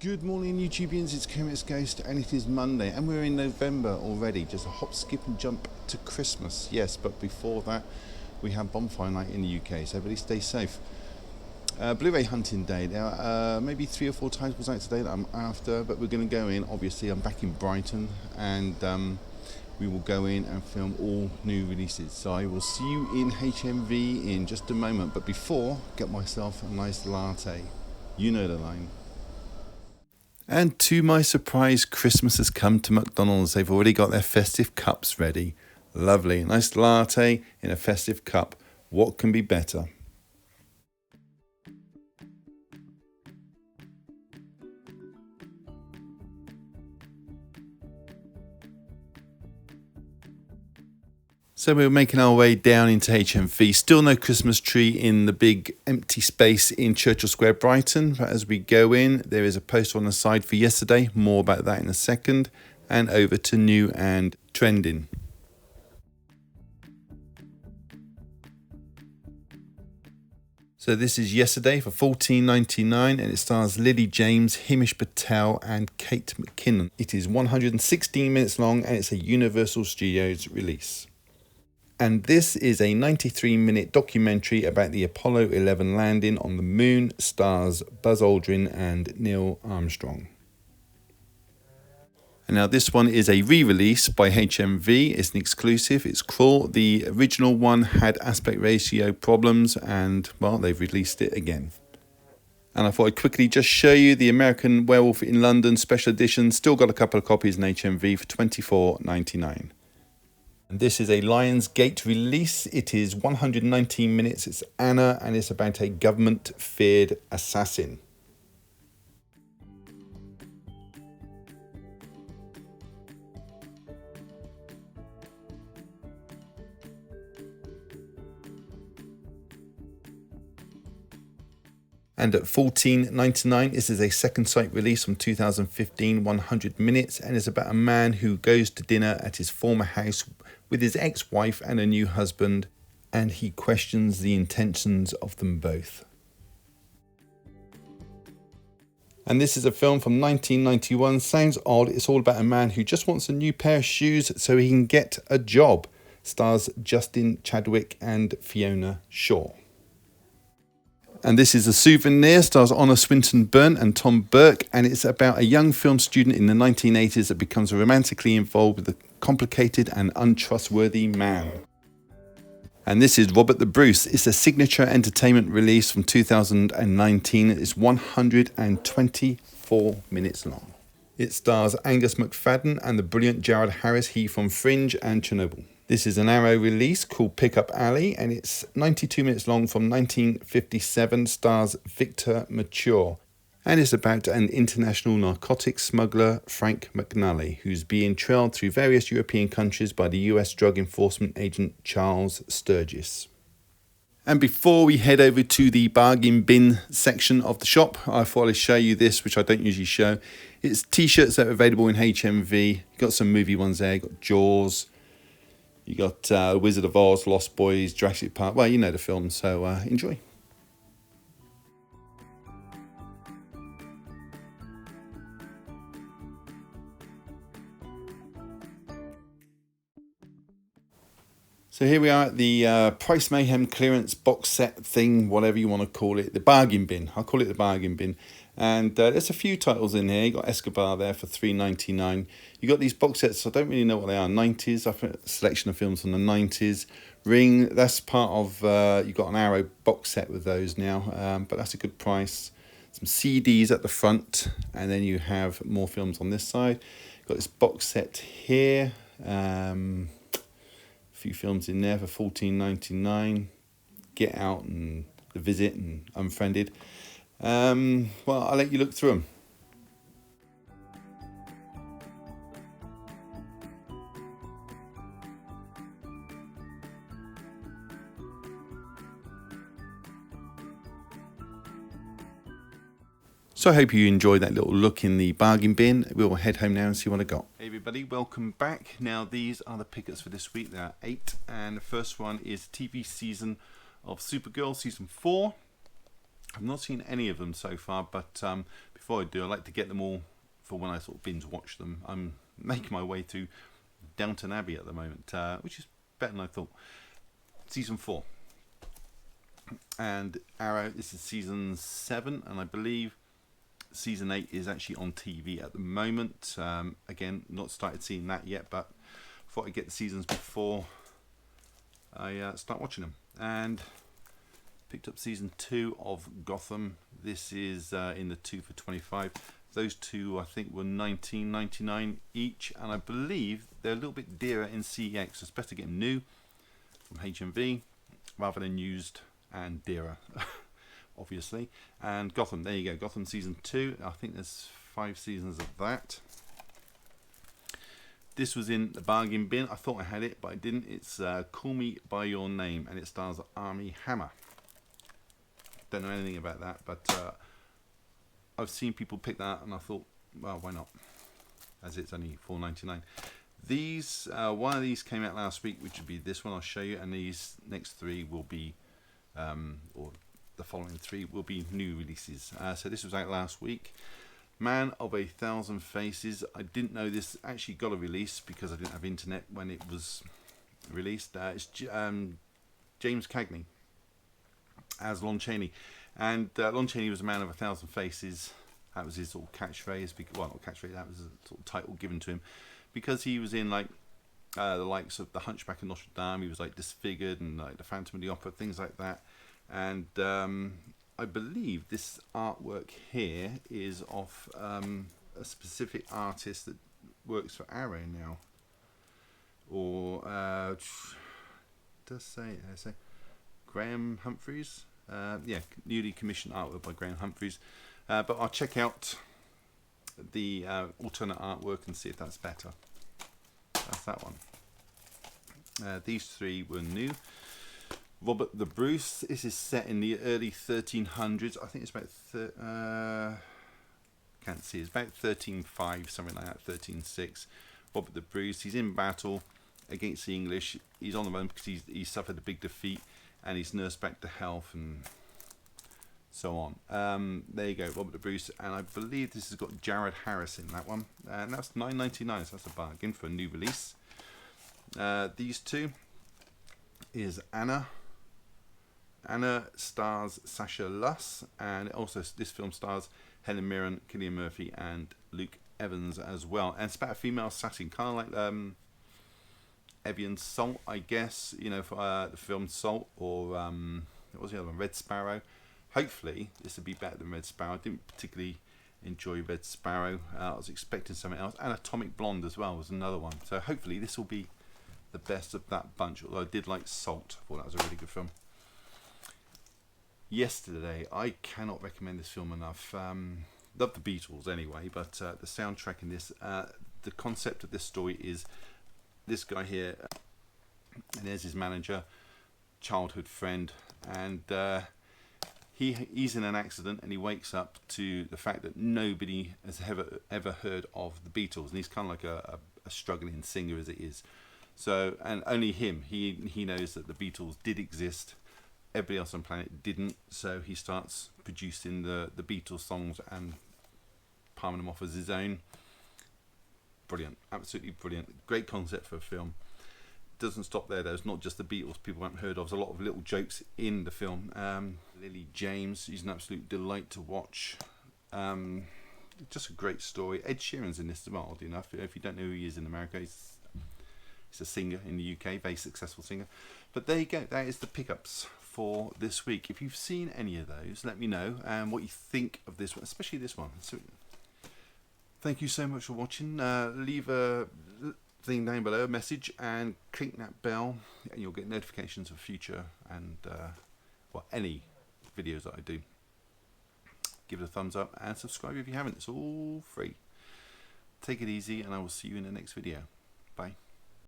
Good morning, YouTubians. It's Kermit's Ghost, and it is Monday, and we're in November already. Just a hop, skip, and jump to Christmas. Yes, but before that, we have bonfire night in the UK. So everybody stay safe. Blu-ray hunting day. There are maybe 3 or 4 titles out today that I'm after, but we're going to go in. Obviously, I'm back in Brighton, and we will go in and film all new releases. So I will see you in HMV in just a moment. But before, get myself a nice latte. You know the line. And to my surprise, Christmas has come to McDonald's. They've already got their festive cups ready. Lovely. Nice latte in a festive cup. What can be better? So we're making our way down into HMV. Still no Christmas tree in the big empty space in Churchill Square, Brighton. But as we go in, there is a poster on the side for yesterday. More about that in a second. And over to new and trending. So this is Yesterday for $14.99, and it stars Lily James, Himish Patel and Kate McKinnon. It is 116 minutes long, and it's a Universal Studios release. And this is a 93-minute documentary about the Apollo 11 landing on the moon, stars Buzz Aldrin and Neil Armstrong. And now this one is a re-release by HMV. It's an exclusive. It's cool. The original one had aspect ratio problems, and well, they've released it again. And I thought I'd quickly just show you the American Werewolf in London special edition. Still got a couple of copies in HMV for $24.99. And this is a Lionsgate release. It is 119 minutes. It's Anna, and it's about a government-feared assassin. And at $14.99, this is a second sight release from 2015, 100 minutes, and it's about a man who goes to dinner at his former house with his ex-wife and a new husband, and he questions the intentions of them both. And this is a film from 1991. Sounds odd. It's all about a man who just wants a new pair of shoes so he can get a job. Stars Justin Chadwick and Fiona Shaw. And this is A Souvenir, stars Honor Swinton Byrne and Tom Burke, and it's about a young film student in the 1980s that becomes romantically involved with a complicated and untrustworthy man. And this is Robert the Bruce. It's a signature entertainment release from 2019. It's 124 minutes long. It stars Angus McFadden and the brilliant Jared Harris, he from Fringe and Chernobyl. This is an Arrow release called Pickup Alley, and it's 92 minutes long from 1957, stars Victor Mature. And it's about an international narcotics smuggler, Frank McNally, who's being trailed through various European countries by the US drug enforcement agent Charles Sturgis. And before we head over to the bargain bin section of the shop, I thought I'd show you this, which I don't usually show. It's t-shirts that are available in HMV. You've got some movie ones there. You've got Jaws. You got Wizard of Oz, Lost Boys, Jurassic Park. Well, you know the film, so enjoy. So here we are at the Price Mayhem clearance box set thing, whatever you want to call it, the bargain bin. I'll call it the bargain bin. And there's a few titles in here. You got Escobar there for $3.99. You got these box sets. I don't really know what they are. 90s. I think a selection of films from the 90s. Ring. That's part of. You got an Arrow box set with those now, but that's a good price. Some CDs at the front, and then you have more films on this side. Got this box set here. A few films in there for $14.99. Get Out and The Visit and Unfriended. Well, I'll let you look through them. So I hope you enjoyed that little look in the bargain bin. We'll head home now and see what I got. Hey everybody, welcome back. Now these are the pickets for this week. There are 8, and the first one is TV season of Supergirl, season 4. I've not seen any of them so far, but before I do, I like to get them all for when I sort of binge watch them. I'm making my way through Downton Abbey at the moment, which is better than I thought. Season 4. And Arrow, this is season 7, and I believe season 8 is actually on TV at the moment. Again, not started seeing that yet, but thought I'd get the seasons before I start watching them. And picked up season 2 of Gotham. This is in the 2 for $25. Those two I think were $19.99 each, and I believe they're a little bit dearer in CEX. So it's better to get them new from HMV rather than used and dearer, obviously. And Gotham, there you go, Gotham season 2. I think there's 5 seasons of that. This was in the bargain bin. I thought I had it, but I didn't. It's Call Me By Your Name, and it stars Armie Hammer. Don't know anything about that, but I've seen people pick that, and I thought, well, why not? As it's only $4.99. These, one of these came out last week, which would be this one I'll show you, and these next 3 will be, or the following 3 will be new releases. So this was out last week. Man of a Thousand Faces. I didn't know this actually got a release because I didn't have internet when it was released. It's James Cagney as Lon Chaney, and Lon Chaney was a man of a thousand faces. That was his sort of catchphrase. Well, not catchphrase. That was a sort of title given to him because he was in like the likes of The Hunchback of Notre Dame. He was like disfigured, and like The Phantom of the Opera, things like that. And I believe this artwork here is of a specific artist that works for Arrow now, or does say Graham Humphreys. Yeah, newly commissioned artwork by Graham Humphreys. But I'll check out the alternate artwork and see if that's better. That's that one. These 3 were new. Robert the Bruce. This is set in the early 1300s. I think it's about can't see. It's about 1305, something like that. 1306. Robert the Bruce. He's in battle against the English. He's on the run because he suffered a big defeat, and he's nursed back to health and so on. There you go, Robert the Bruce, and I believe this has got Jared Harris in that one, and that's $9.99, so that's a bargain for a new release. These 2 is Anna. Anna stars Sasha Luss, and also this film stars Helen Mirren, Cillian Murphy, and Luke Evans as well. And it's about a female assassin, kind of like Evian Salt, I guess, you know, for the film Salt, or what was the other one, Red Sparrow. Hopefully this will be better than Red Sparrow. I didn't particularly enjoy Red Sparrow. I was expecting something else, and Atomic Blonde as well was another one. So hopefully this will be the best of that bunch, although I did like Salt. I thought that was a really good film. Yesterday, I cannot recommend this film enough. Love the Beatles anyway, but the soundtrack in this, the concept of this story is this guy here, and there's his manager, childhood friend, and he's in an accident, and he wakes up to the fact that nobody has ever heard of the Beatles, and he's kind of like a struggling singer as it is. So, and only him, he knows that the Beatles did exist. Everybody else on the planet didn't, so he starts producing the Beatles songs and palming them off as his own. Brilliant, absolutely brilliant. Great concept for a film. Doesn't stop there though. It's not just the Beatles people haven't heard of. There's a lot of little jokes in the film. Lily James, she's an absolute delight to watch. Just a great story. Ed Sheeran's in this as well, oddly enough. If you don't know who he is in America, he's a singer in the UK, very successful singer. But there you go, that is the pickups for this week. If you've seen any of those, let me know what you think of this one, especially this one. So, thank you so much for watching. Leave a thing down below, a message, and click that bell, and you'll get notifications of future and well, any videos that I do. Give it a thumbs up and subscribe if you haven't. It's all free. Take it easy, and I will see you in the next video. Bye.